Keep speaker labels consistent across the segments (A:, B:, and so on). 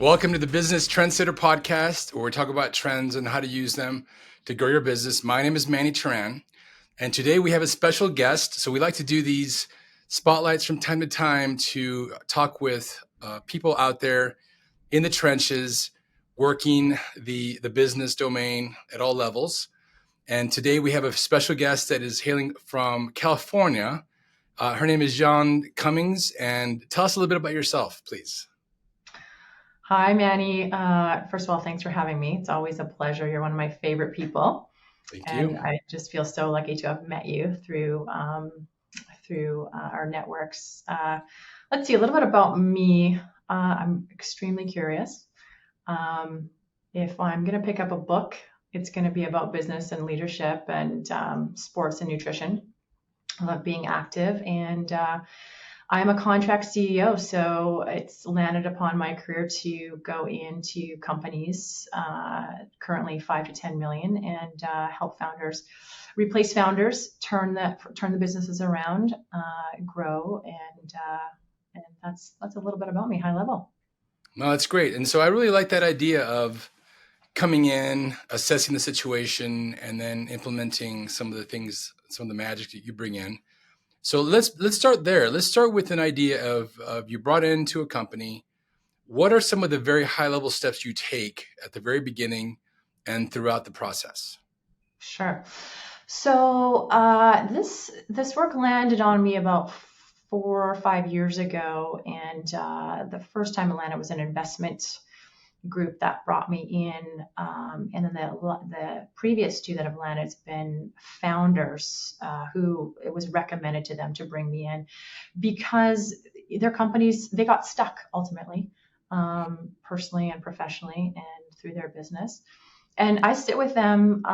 A: Welcome to the Business Trendsetter Podcast, where we talk about trends and how to use them to grow your business. My name is Manny Turan, and today we have a special guest. So we like to do these spotlights from time to time to talk with people out there in the trenches, working the business domain at all levels. And today we have a special guest that is hailing from California. Her name is Jeanne Cummings, and tell us a little bit about yourself, please.
B: Hi, Manny. First of all, thanks for having me. It's always a pleasure. You're one of my favorite people.
A: Thank
B: And
A: you.
B: I just feel so lucky to have met you through our networks. Let's see, a little bit about me. I'm extremely curious. If I'm going to pick up a book, it's going to be about business and leadership and sports and nutrition. I love being active, and I'm a contract CEO, so it's landed upon my career to go into companies, currently 5 to 10 million, and help founders replace founders, turn the businesses around, grow, and that's a little bit about me, high level.
A: No, that's great. And so I really like that idea of coming in, assessing the situation, and then implementing some of the things, some of the magic that you bring in. So let's start there. Let's start with an idea of you brought into a company. What are some of the very high level steps you take at the very beginning and throughout the process?
B: Sure. So this work landed on me about 4 or 5 years ago, and the first time it landed was an investment group that brought me in, and then the previous two that have landed, it's been founders who it was recommended to them to bring me in because their companies, they got stuck ultimately, personally and professionally and through their business. And I sit with them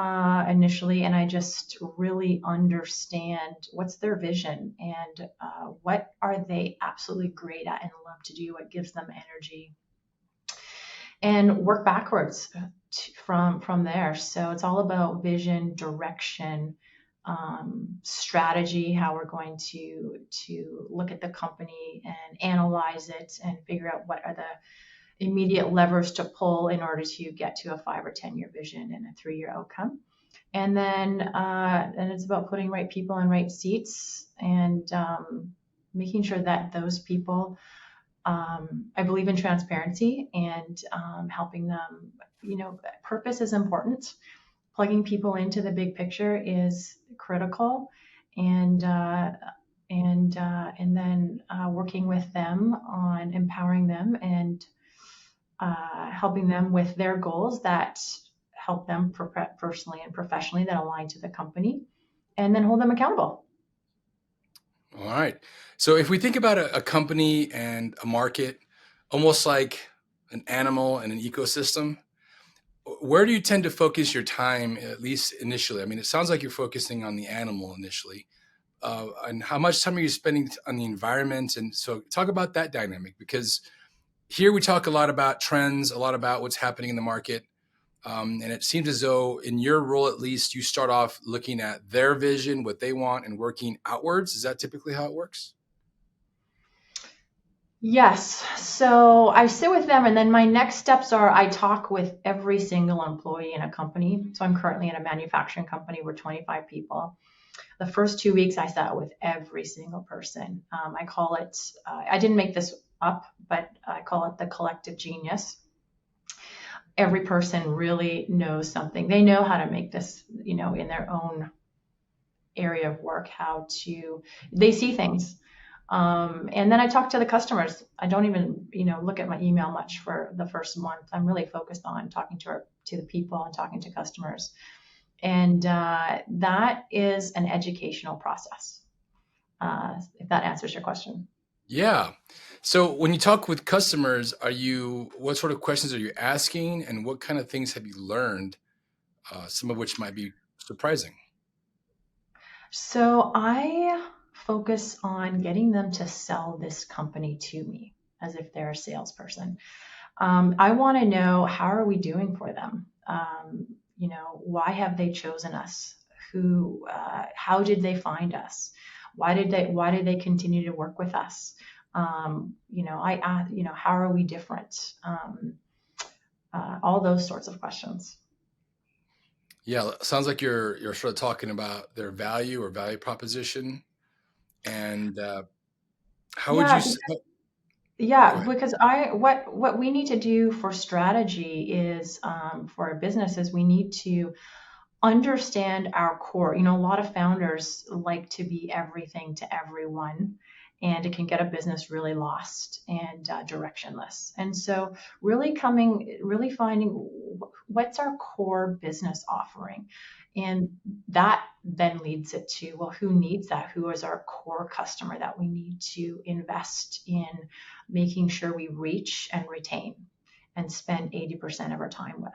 B: initially, and I just really understand what's their vision and what are they absolutely great at and love to do, what gives them energy, and work backwards from there. So it's all about vision, direction, strategy, how we're going to look at the company and analyze it and figure out what are the immediate levers to pull in order to get to a 5 or 10-year vision and a 3-year outcome. And then it's about putting right people in right seats and making sure that those people, I believe in transparency and helping them, purpose is important. Plugging people into the big picture is critical. And then working with them on empowering them and helping them with their goals that help them personally and professionally that align to the company, and then hold them accountable.
A: All right. So if we think about a company and a market, almost like an animal and an ecosystem, where do you tend to focus your time, at least initially? I mean, it sounds like you're focusing on the animal initially. And how much time are you spending on the environment? And so talk about that dynamic, because here we talk a lot about trends, a lot about what's happening in the market. And it seems as though in your role, at least, you start off looking at their vision, what they want, and working outwards. Is that typically how it works?
B: Yes. So I sit with them, and then my next steps are I talk with every single employee in a company. So I'm currently in a manufacturing company. We're 25 people. The first 2 weeks I sat with every single person. I call it, I didn't make this up, but I call it the collective genius. Every person really knows something. They know how to make this, in their own area of work, they see things. And then I talk to the customers. I don't even, look at my email much for the first month. I'm really focused on talking to the people and talking to customers. And that is an educational process, if that answers your question.
A: Yeah. So when you talk with customers, what sort of questions are you asking, and what kind of things have you learned? Some of which might be surprising.
B: So I focus on getting them to sell this company to me as if they're a salesperson. I want to know, how are we doing for them? Why have they chosen us? How did they find us? Why did they continue to work with us? How are we different? All those sorts of questions.
A: Yeah, sounds like you're sort of talking about their value or value proposition, and how would you?
B: Yeah,
A: Go
B: yeah,
A: ahead.
B: because what we need to do for strategy is for our businesses, we need to understand our core. A lot of founders like to be everything to everyone, and it can get a business really lost and directionless. And so, really finding what's our core business offering, and that then leads it to, well, who needs that? Who is our core customer that we need to invest in making sure we reach and retain and spend 80% of our time with.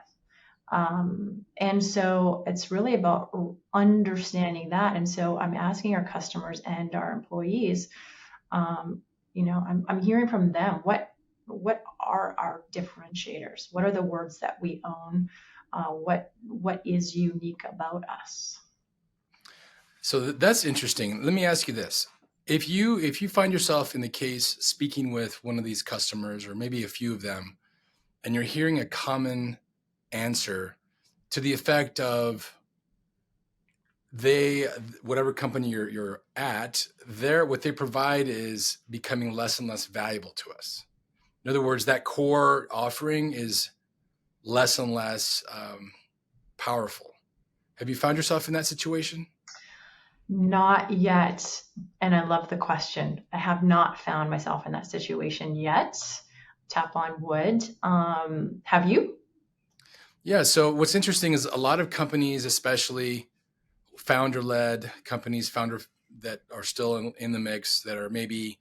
B: And so it's really about understanding that. And so I'm asking our customers and our employees, I'm hearing from them, what are our differentiators? What are the words that we own? What is unique about us?
A: So that's interesting. Let me ask you this. If you find yourself in the case speaking with one of these customers or maybe a few of them, and you're hearing a common answer to the effect of they whatever company you're at, what they provide is becoming less and less valuable to us. In other words, that core offering is less and less powerful. Have you found yourself in that situation?
B: Not yet. And I love the question. I have not found myself in that situation yet. Tap on wood. Have you?
A: Yeah. So what's interesting is a lot of companies, especially founder-led companies, founder that are still in the mix, that are maybe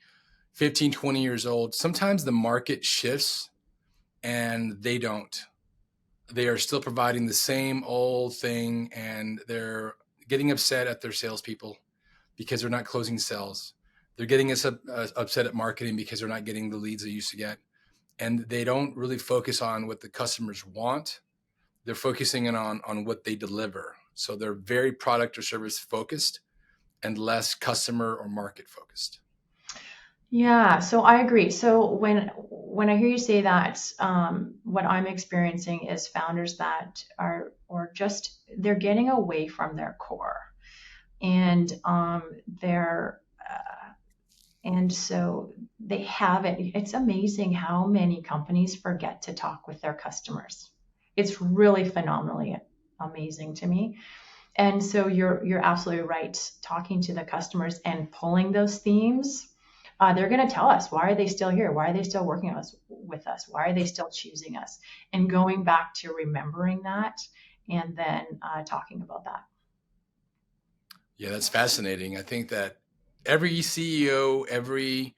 A: 15, 20 years old, sometimes the market shifts and they don't. They are still providing the same old thing, and they're getting upset at their salespeople because they're not closing sales. They're getting upset at marketing because they're not getting the leads they used to get. And they don't really focus on what the customers want. They're focusing on what they deliver. So they're very product or service focused and less customer or market focused.
B: Yeah, so I agree. So when I hear you say that, what I'm experiencing is founders that are or just they're getting away from their core, and they're and so they haven't. It's amazing how many companies forget to talk with their customers. It's really phenomenally amazing to me. And so you're absolutely right. Talking to the customers and pulling those themes, they're going to tell us, why are they still here? Why are they still working with us? Why are they still choosing us? And going back to remembering that, and then talking about that.
A: Yeah, that's fascinating. I think that every CEO, every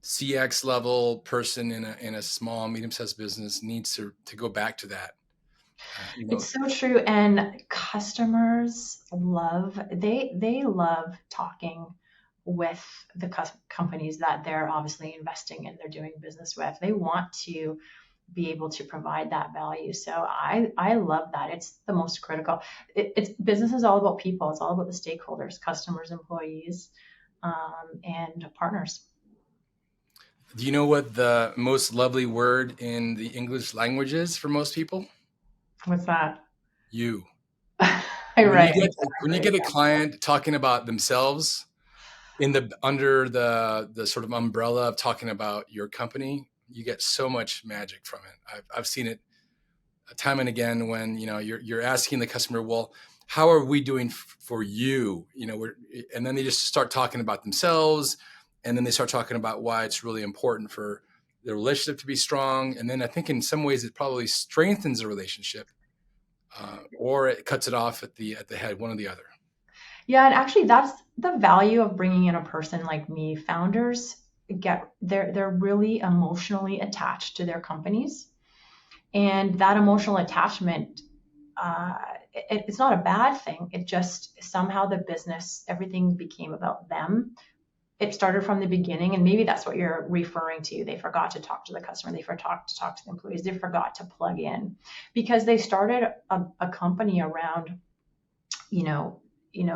A: CX level person in a small, medium sized business needs to go back to that. You know,
B: It's so true. And customers they love talking with the companies that they're obviously investing in, they're doing business with. They want to be able to provide that value. So I love that. It's the most critical. It's business is all about people. It's all about the stakeholders, customers, employees, and partners.
A: do you know what the most lovely word in the English language is for most people?
B: What's that?
A: You. When you
B: Right,
A: get when you
B: exactly.
A: get a client talking about themselves in the under the sort of umbrella of talking about your company, you get so much magic from it. I've seen it time and again when you're asking the customer, well, how are we doing for you? And then they just start talking about themselves, and then they start talking about why it's really important for the relationship to be strong. And then I think in some ways it probably strengthens the relationship, or it cuts it off at the head, one or the other.
B: Yeah, and actually that's the value of bringing in a person like me. Founders they're really emotionally attached to their companies, and that emotional attachment, uh, it's not a bad thing. It just somehow the business, everything became about them. It started from the beginning, and maybe that's what you're referring to. They forgot to talk to the customer. They forgot to talk to the employees. They forgot to plug in because they started a company around, you know,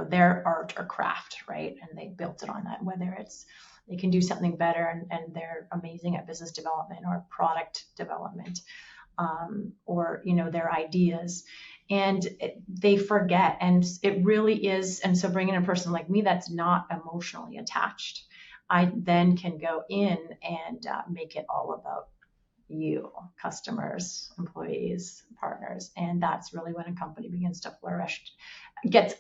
B: their art or craft, right? And they built it on that, whether it's they can do something better, and they're amazing at business development or product development, or their ideas, and they forget, and it really is. And so bringing in a person like me that's not emotionally attached, I then can go in and make it all about you, customers, employees, partners. And that's really when a company begins to flourish.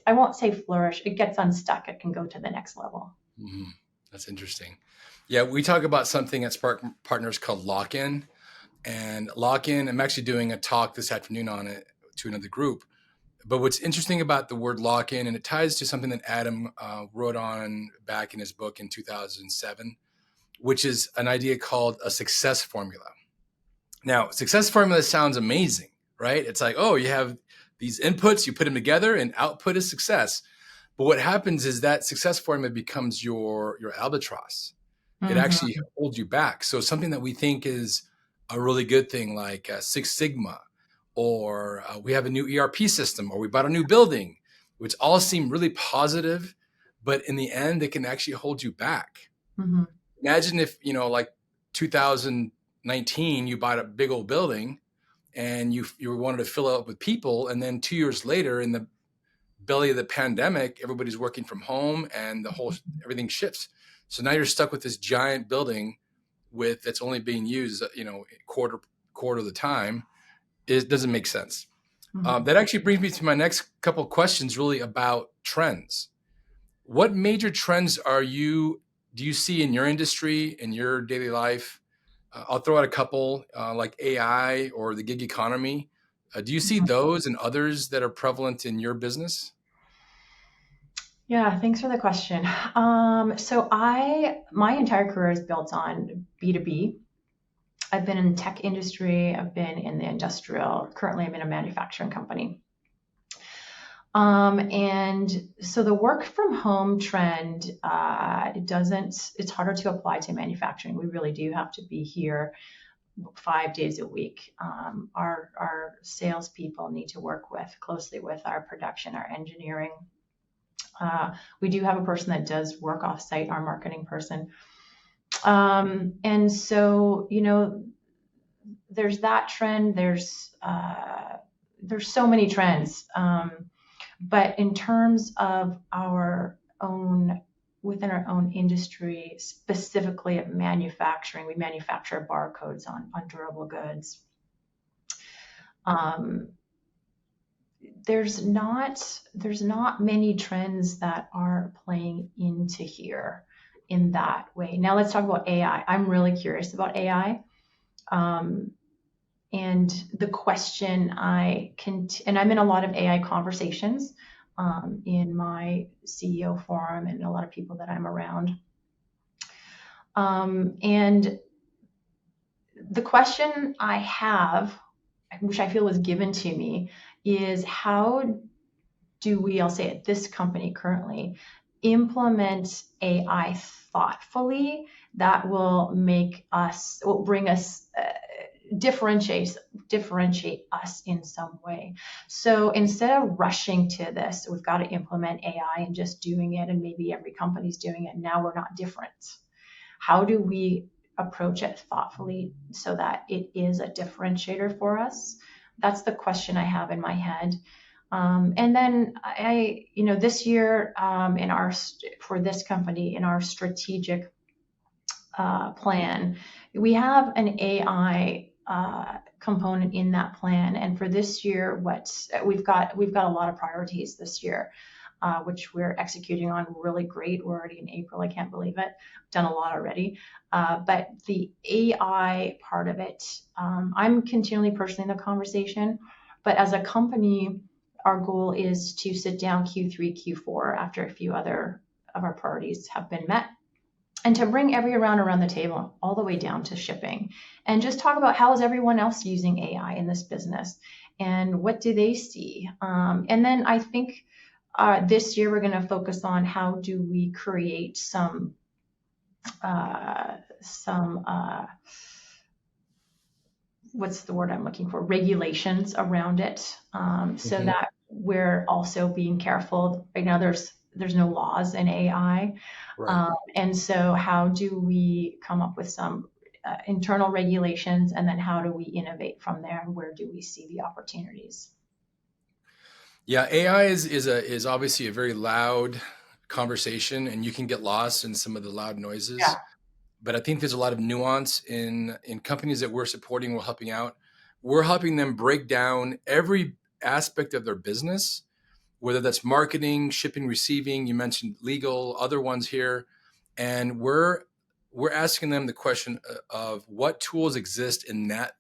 B: I won't say flourish, it gets unstuck. It can go to the next level.
A: Mhm. That's interesting. Yeah, we talk about something at Spark Partners called lock-in. And lock-in, I'm actually doing a talk this afternoon on it to another group. But what's interesting about the word lock-in, and it ties to something that Adam wrote on back in his book in 2007, which is an idea called a success formula. Now, success formula sounds amazing, right? It's like, oh, you have these inputs, you put them together, and output is success. But what happens is that success formula becomes your albatross. It
B: Mm-hmm.
A: actually holds you back. So something that we think is a really good thing, like Six Sigma, or we have a new ERP system, or we bought a new building, which all seem really positive, but in the end, they can actually hold you back.
B: Mm-hmm.
A: Imagine if, like 2019, you bought a big old building and you wanted to fill it up with people, and then 2 years later, in the belly of the pandemic, everybody's working from home and everything shifts. So now you're stuck with this giant building that's only being used, quarter of the time. It doesn't make sense.
B: Mm-hmm.
A: That actually brings me to my next couple of questions, really about trends. What major trends do you see in your industry, in your daily life? I'll throw out a couple, like AI or the gig economy. Do you see those and others that are prevalent in your business?
B: Yeah, thanks for the question. So my entire career is built on B2B. I've been in the tech industry, I've been in the industrial, currently I'm in a manufacturing company. And so the work from home trend, it's harder to apply to manufacturing. We really do have to be here 5 days a week. Our salespeople need to work closely with our production, our engineering. We do have a person that does work off site, our marketing person. And so, there's that trend. There's so many trends. But in terms of within our own industry, specifically at manufacturing, we manufacture barcodes on durable goods. There's not many trends that are playing into here in that way. Now let's talk about AI. I'm really curious about AI. And the question and I'm in a lot of AI conversations in my CEO forum and a lot of people that I'm around. And the question I have, which I feel was given to me, is how do we, I'll say at this company currently, implement AI thoughtfully that will bring us, differentiate us in some way. So instead of rushing to this, we've got to implement AI and just doing it, and maybe every company's doing it, now we're not different. How do we approach it thoughtfully so that it is a differentiator for us? That's the question I have in my head. And then this year, for this company, in our strategic plan, we have an AI component in that plan. And for this year, we've got a lot of priorities this year, which we're executing on really great. We're already in April. I can't believe it. Done a lot already. But the AI part of it, I'm continually personally in the conversation. But as a company, our goal is to sit down Q3, Q4 after a few other of our priorities have been met, and to bring everyone around the table all the way down to shipping, and just talk about how is everyone else using AI in this business and what do they see. And then I think this year we're going to focus on how do we create some what's the word I'm looking for? Regulations around it, so
A: Mhm.
B: that we're also being careful. Right now, there's there's no laws in AI.
A: Right.
B: And so how do we come up with some internal regulations, and then how do we innovate from there, and where do we see the opportunities?
A: Yeah, AI is obviously a very loud conversation, and you can get lost in some of the loud noises.
B: Yeah.
A: But I think there's a lot of nuance in companies that we're supporting, we're helping out. We're helping them break down every aspect of their business, whether that's marketing, shipping, receiving. You mentioned legal, other ones here, and we're asking them the question of what tools exist in that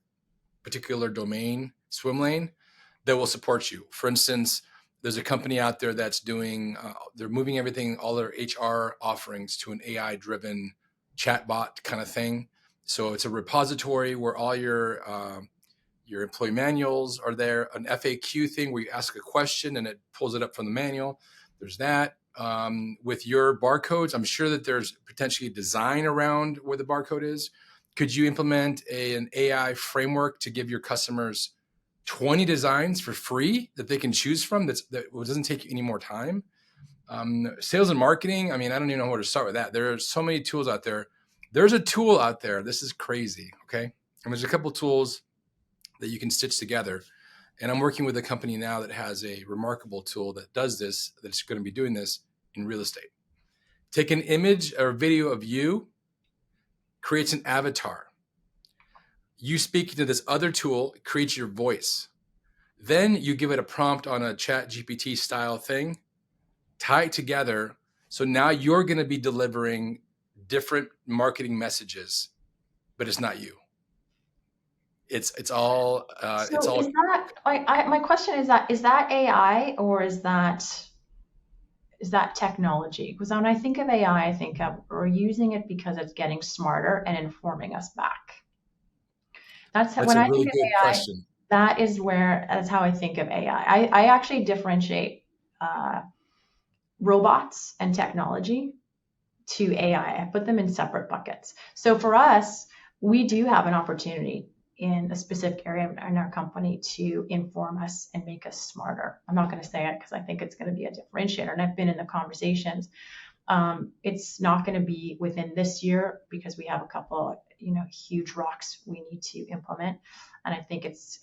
A: particular domain, swim lane, that will support you. For instance, there's a company out there that's doing, they're moving everything, all their HR offerings to an AI driven chatbot kind of thing. So it's a repository where all your employee manuals are there, an FAQ thing where you ask a question and it pulls it up from the manual. There's that. With your barcodes, I'm sure that there's potentially design around where the barcode is. Could you implement an AI framework to give your customers 20 designs for free that they can choose from that doesn't take any more time? Sales and marketing, I mean, I don't even know where to start with that. There are so many tools out there. There's a tool out there. This is crazy, okay? And there's a couple tools that you can stitch together. And I'm working with a company now that has a remarkable tool that does this, that's going to be doing this in real estate. Take an image or video of you, creates an avatar. You speak to this other tool, it creates your voice. Then you give it a prompt on a chat GPT style thing, tie it together. So now you're going to be delivering different marketing messages, but it's not you. It's all it's
B: So is
A: all
B: that, my question is that AI, or is that technology? Because when I think of AI, I think of we're using it because it's getting smarter and informing us back.
A: that's
B: When
A: a
B: I
A: really
B: think of
A: good
B: AI,
A: question.
B: that's how I think of AI. I actually differentiate uh, robots and technology to AI. I put them in separate buckets. So for us, we do have an opportunity in a specific area in our company to inform us and make us smarter. I'm not going to say it because I think it's going to be a differentiator, and I've been in the conversations. It's not going to be within this year because we have a couple, huge rocks we need to implement, and I think it's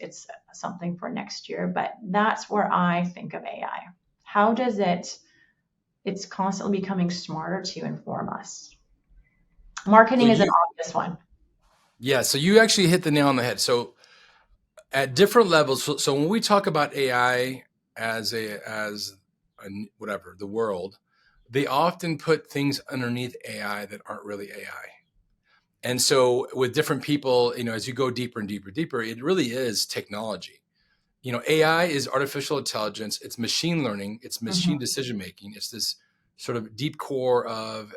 B: something for next year. But that's where I think of AI. How does it's constantly becoming smarter to inform us.
A: So
B: Marketing is an
A: you
B: obvious one.
A: Yeah, so you actually hit the nail on the head. So at different levels, so when we talk about AI as whatever the world, they often put things underneath AI that aren't really AI. And so with different people, as you go deeper and deeper, deeper, it really is technology. AI is artificial intelligence. It's machine learning. It's machine
B: Mhm.
A: decision making. It's this sort of deep core of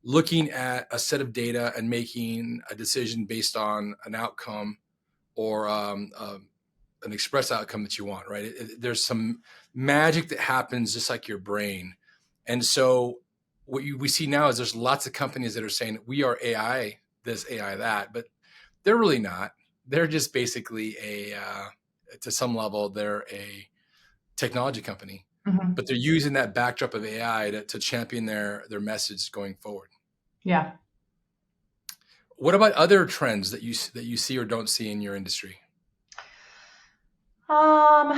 A: looking at a set of data and making a decision based on an outcome or an express outcome that you want. Right? There's some magic that happens just like your brain, and so we see now is there's lots of companies that are saying we are AI this, AI that, but they're really not. They're just basically to some level, they're a technology company,
B: Mhm.
A: but they're using that backdrop of AI to champion their message going forward.
B: Yeah.
A: What about other trends that you see or don't see in your industry?
B: Um,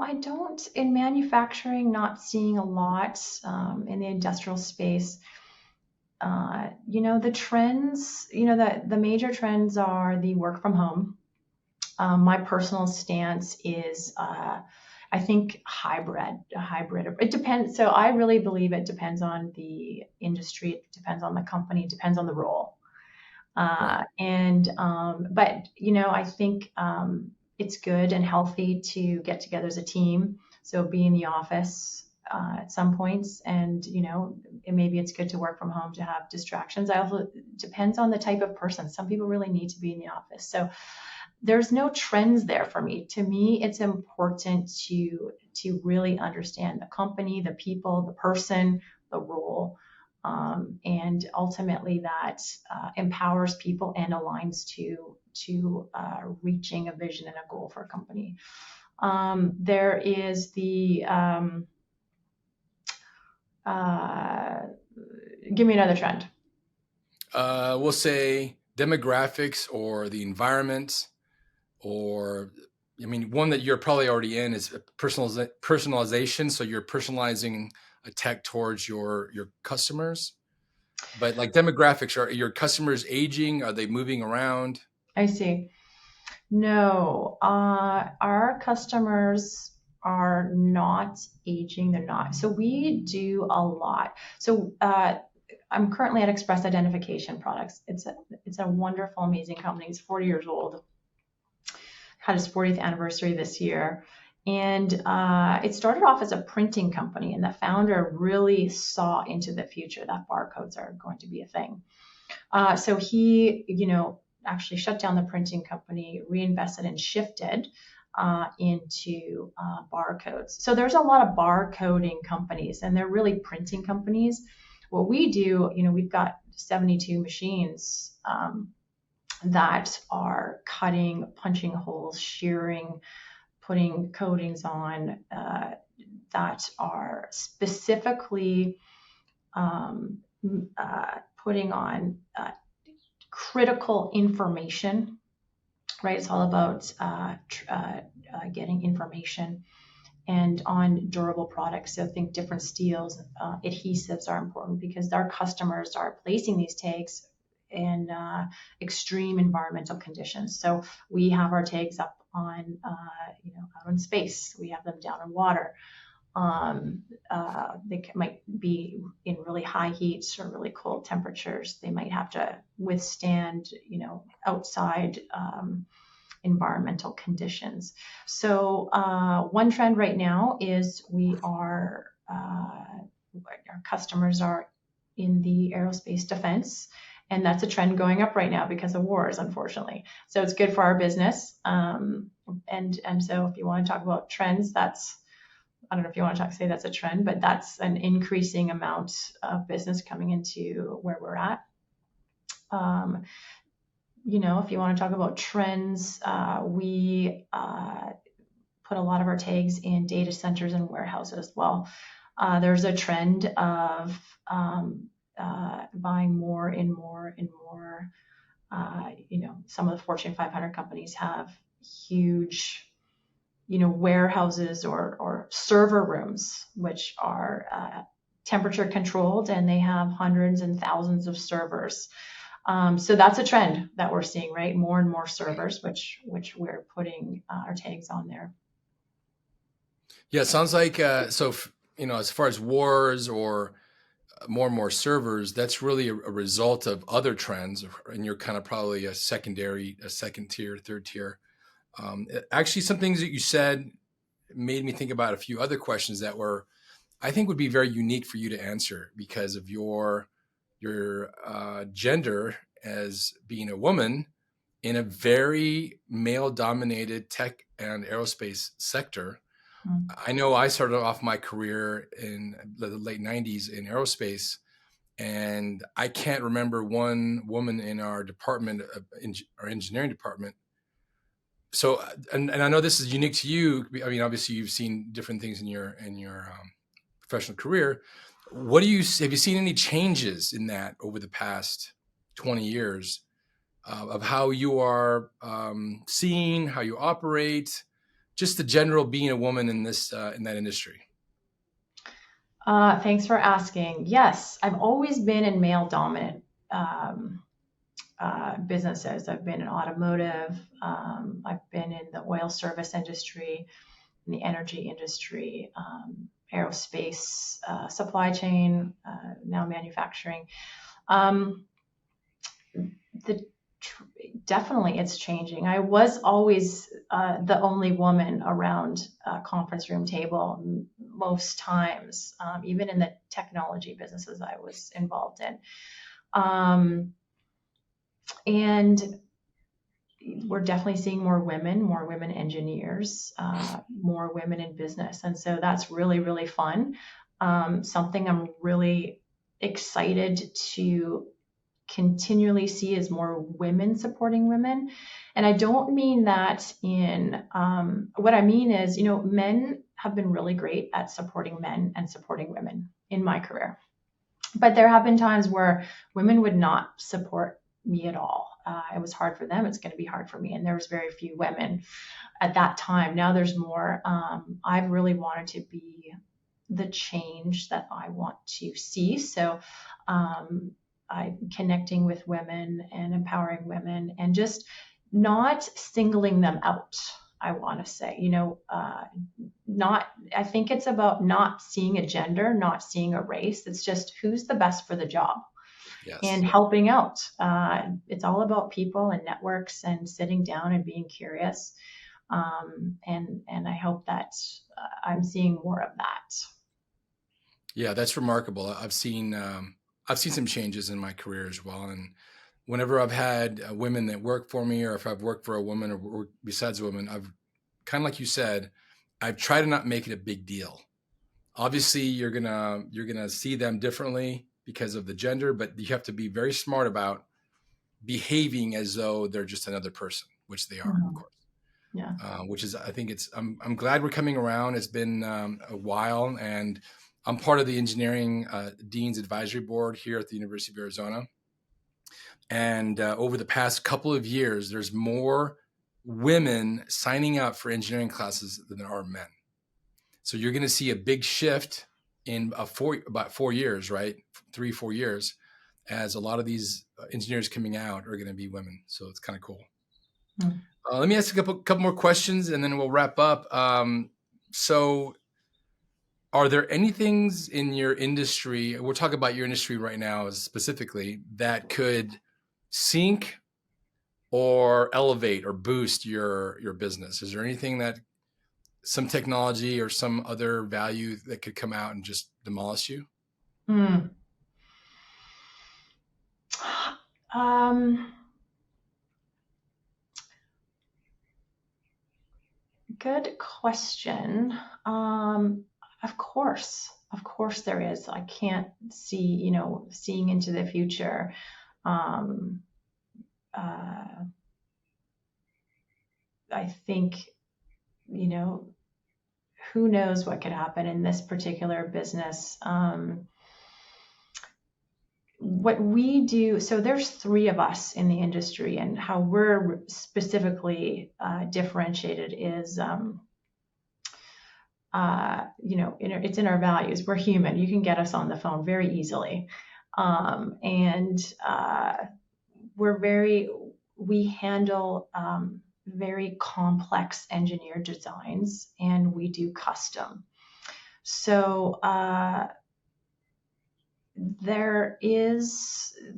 B: I don't, in manufacturing, not seeing a lot, in the industrial space. The trends, the major trends are the work from home. My personal stance is, I think a hybrid. It depends. So I really believe it depends on the industry. It depends on the company. It depends on the role.
A: Right.
B: But I think it's good and healthy to get together as a team. So be in the office at some points, and maybe it's good to work from home to have distractions. I also depends on the type of person. Some people really need to be in the office. So there's no trends there for me. To me, it's important to really understand the company, the people, the person, the role, and ultimately that empowers people and aligns to reaching a vision and a goal for a company. There is the uh, give me another trend.
A: We'll say demographics or the environment, or I mean, one that you're probably already in is personalization. So you're personalizing a tech towards your customers. But like demographics, are your customers aging? Are they moving around?
B: I see. No, our customers are not aging. They're not. So we do a lot. So I'm currently at Express Identification Products. It's a wonderful, amazing company. It's 40 years old. Had its 40th anniversary this year. And it started off as a printing company, and the founder really saw into the future that barcodes are going to be a thing. So he, actually shut down the printing company, reinvested and shifted into barcodes. So there's a lot of barcoding companies, and they're really printing companies. What we do, we've got 72 machines that are cutting, punching holes, shearing, putting coatings on that are specifically putting on critical information, right? It's all about getting information and on durable products. So think different steels, adhesives are important because our customers are placing these tags in extreme environmental conditions. So we have our tags up on, out in space. We have them down in water. They might be in really high heats or really cold temperatures. They might have to withstand, outside environmental conditions. So one trend right now is our customers are in the aerospace defense, and that's a trend going up right now because of wars, unfortunately. So it's good for our business. And so if you want to talk about trends, I don't know if you want to say that's a trend, but that's an increasing amount of business coming into where we're at. If you want to talk about trends, we put a lot of our tags in data centers and warehouses as well. There's a trend of buying more and more and more. Some of the Fortune 500 companies have huge, warehouses or server rooms, which are temperature controlled, and they have hundreds and thousands of servers. So that's a trend that we're seeing, right? More and more servers, which we're putting our tags on there.
A: Yeah, it sounds like as far as wars or more and more servers, that's really a result of other trends, and you're kind of probably a second tier, third tier. Actually, some things that you said made me think about a few other questions that I think would be very unique for you to answer because of your gender as being a woman in a very male-dominated tech and aerospace sector. I know I started off my career in the late 90s in aerospace, and I can't remember one woman in our department, our engineering department. So, and I know this is unique to you. I mean, obviously, you've seen different things in your professional career. Have you seen any changes in that over the past 20 years of how you are seen, how you operate, just the general being a woman in that industry?
B: Thanks for asking. Yes, I've always been in male dominant businesses. I've been in automotive. I've been in the oil service industry, in the energy industry, aerospace, supply chain, now manufacturing. Definitely it's changing. I was always the only woman around a conference room table most times, even in the technology businesses I was involved in. And we're definitely seeing more women engineers, more women in business. And so that's really, really fun. Something I'm really excited to continually see is more women supporting women. And I don't mean that in, what I mean is, men have been really great at supporting men and supporting women in my career. But there have been times where women would not support me at all. It was hard for them. It's going to be hard for me. And there was very few women at that time. Now there's more. I've really wanted to be the change that I want to see. So I'm connecting with women and empowering women and just not singling them out. I want to say, not, I think it's about not seeing a gender, not seeing a race. It's just who's the best for the job
A: Yes.
B: and helping out. It's all about people and networks and sitting down and being curious. And I hope that I'm seeing more of that.
A: Yeah, that's remarkable. I've seen some changes in my career as well, and whenever I've had women that work for me, or if I've worked for a woman or worked besides a woman, I've kind of like you said, I've tried to not make it a big deal. Obviously, you're gonna see them differently because of the gender, but you have to be very smart about behaving as though they're just another person, which they are, of
B: Mhm.
A: course.
B: Yeah.
A: Which is, I think I'm glad we're coming around. It's been a while, and I'm part of the engineering dean's advisory board here at the University of Arizona. And over the past couple of years, there's more women signing up for engineering classes than there are men. So you're going to see a big shift in about 4 years, right? 3, 4 years, as a lot of these engineers coming out are going to be women. So it's kind of cool.
B: Mm.
A: Let me ask a couple more questions, and then we'll wrap up. So, are there any things in your industry? We're talking about your industry right now, specifically, that could sink or elevate or boost your business? Is there anything that some technology or some other value that could come out and just demolish you?
B: Mm. Um, Good question. Of course there is. I can't see, seeing into the future. Um, uh, I think, you know, who knows what could happen in this particular business. What we do, so there's three of us in the industry, and how we're specifically differentiated is, it's in our values. We're human. You can get us on the phone very easily. And we're we handle very complex engineered designs, and we do custom. So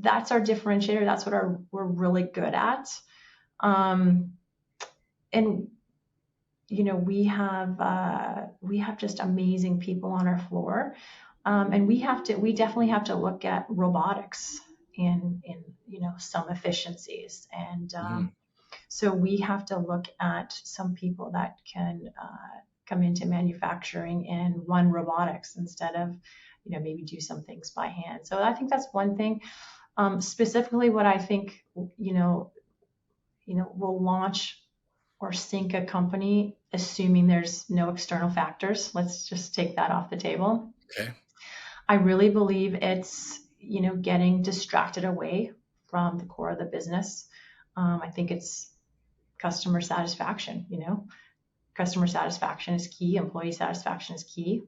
B: that's our differentiator. That's what we're really good at. Um, and we have just amazing people on our floor, and we definitely have to look at robotics in some efficiencies, and
A: Mhm.
B: so we have to look at some people that can come into manufacturing and run robotics instead of maybe do some things by hand. So I think that's one thing. Specifically, what I think will launch or sink a company, assuming there's no external factors. Let's just take that off the table.
A: Okay.
B: I really believe it's, getting distracted away from the core of the business. I think it's customer satisfaction. Customer satisfaction is key. Employee satisfaction is key.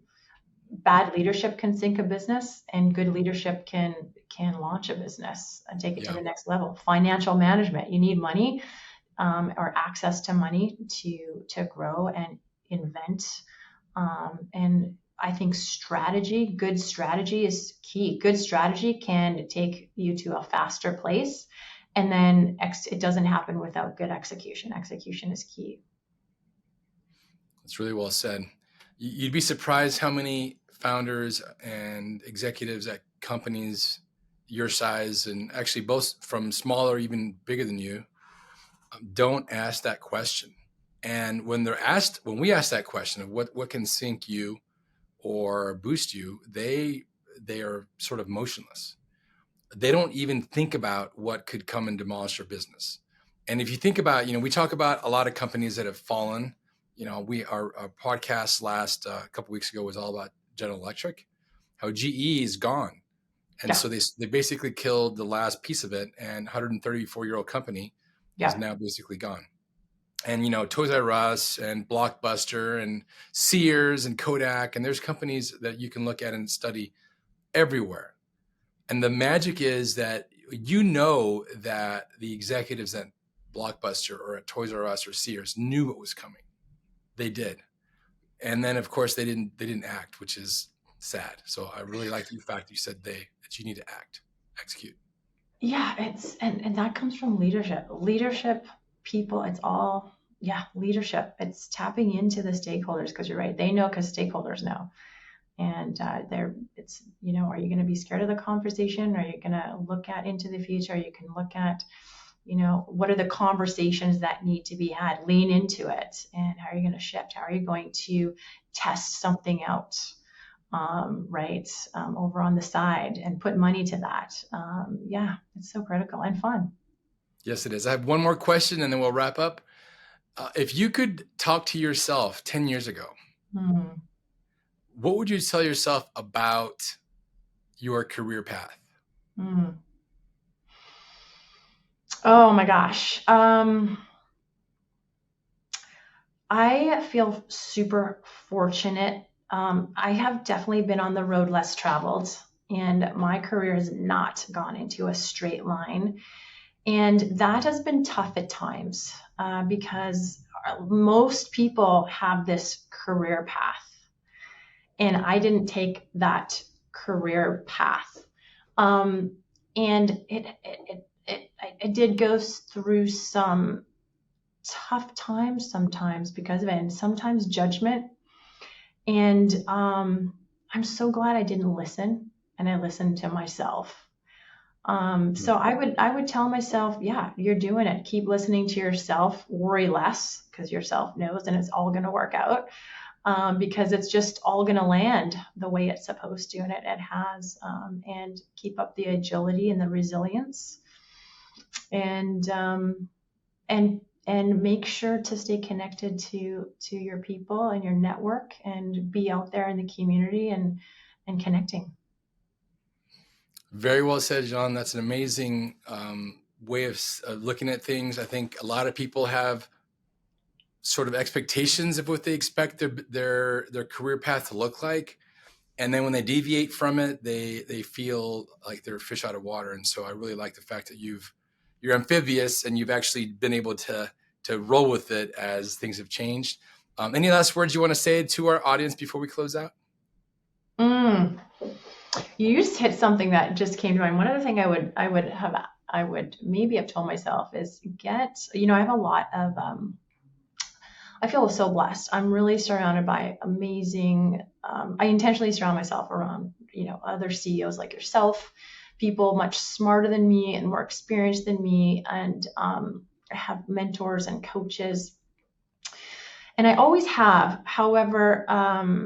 B: Bad leadership can sink a business, and good leadership can launch a business and take it to
A: Yeah.
B: the next level. Financial management. You need money, or access to money to grow and invent. And I think good strategy is key. Good strategy can take you to a faster place, and then it doesn't happen without good execution. Execution is key.
A: That's really well said. You'd be surprised how many founders and executives at companies your size, and actually both from smaller, even bigger than you, don't ask that question. And when we ask that question of what can sink you or boost you, they are sort of motionless. they don't even think about what could come and demolish their business. And if you think about, we talk about a lot of companies that have fallen. Our podcast last couple weeks ago was all about General Electric, how GE is gone. And
B: Yeah.
A: so they basically killed the last piece of it, and 134-year-old company is
B: Yeah.
A: now basically gone. And Toys R Us and Blockbuster and Sears and Kodak, and there's companies that you can look at and study everywhere. And the magic is that that the executives at Blockbuster or at Toys R Us or Sears knew what was coming. They did. And then of course they didn't act, which is sad. So I really like the fact that you said that you need to act, execute.
B: Yeah, and that comes from leadership. Leadership, people, it's all, yeah, leadership. It's tapping into the stakeholders, because you're right. They know because stakeholders know. And are you going to be scared of the conversation? Are you going to look at into the future? You can look at, what are the conversations that need to be had? Lean into it. And how are you going to shift? How are you going to test something out? Right, over on the side, and put money to that. Yeah, it's so critical and fun.
A: Yes, it is. I have one more question and then we'll wrap up. If you could talk to yourself 10 years ago,
B: Hmm.
A: what would you tell yourself about your career path?
B: Hmm. Oh my gosh. I feel super fortunate. I have definitely been on the road less traveled, and my career has not gone into a straight line. And that has been tough at times, because most people have this career path, and I didn't take that career path. Um, and I did go through some tough times sometimes because of it, and sometimes judgment. And I'm so glad I didn't listen, and I listened to myself. So I would tell myself, yeah, you're doing it. Keep listening to yourself. Worry less, because yourself knows, and it's all going to work out, because it's just all going to land the way it's supposed to, and it has. And keep up the agility and the resilience, and and make sure to stay connected to your people and your network, and be out there in the community, and connecting.
A: Very well said, Jeanne. That's an amazing way of looking at things. I think a lot of people have sort of expectations of what they expect their career path to look like, and then when they deviate from it, they feel like they're a fish out of water. And so I really like the fact that you're amphibious and you've actually been able to roll with it as things have changed. Any last words you want to say to our audience before we close out?
B: Mm. You just hit something that just came to mind. One other thing I would maybe have told myself is I have a lot of, I feel so blessed. I'm really surrounded by amazing, I intentionally surround myself around, other CEOs like yourself, people much smarter than me and more experienced than me. And I have mentors and coaches, and I always have. However, I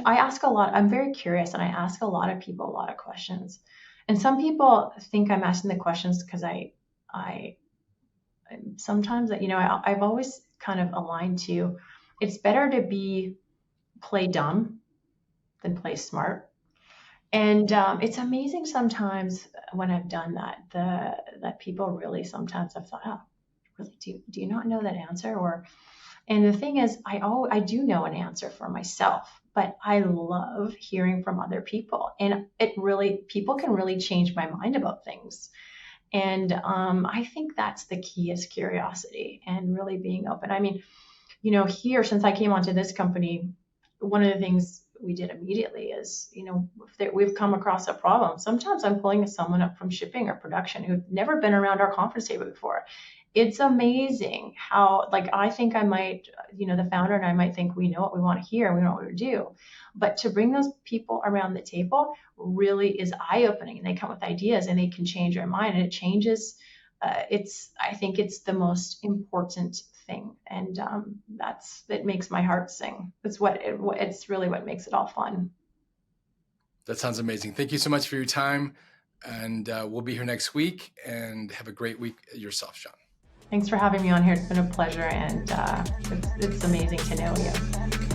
B: ask a lot. I'm very curious, and I ask a lot of people a lot of questions. And some people think I'm asking the questions because I sometimes, I've always kind of aligned to, it's better to play dumb than play smart. And it's amazing sometimes when I've done that people really sometimes have thought, oh, really, do you not know that answer? And the thing is, I do know an answer for myself, but I love hearing from other people, and people can really change my mind about things. And I think that's the key, is curiosity and really being open. I mean, here, since I came onto this company, one of the things we did immediately is, if we've come across a problem, sometimes I'm pulling someone up from shipping or production who've never been around our conference table before. It's amazing how, like, I think I might, the founder and I might think we know what we want to hear and we know what to do. But to bring those people around the table really is eye-opening, and they come with ideas and they can change your mind, and it changes. I think it's the most important thing, and it makes my heart sing. It's really what makes it all fun.
A: That sounds amazing. Thank you so much for your time. And we'll be here next week, and have a great week yourself, Jeanne.
B: Thanks for having me on here. It's been a pleasure, and it's amazing to know you.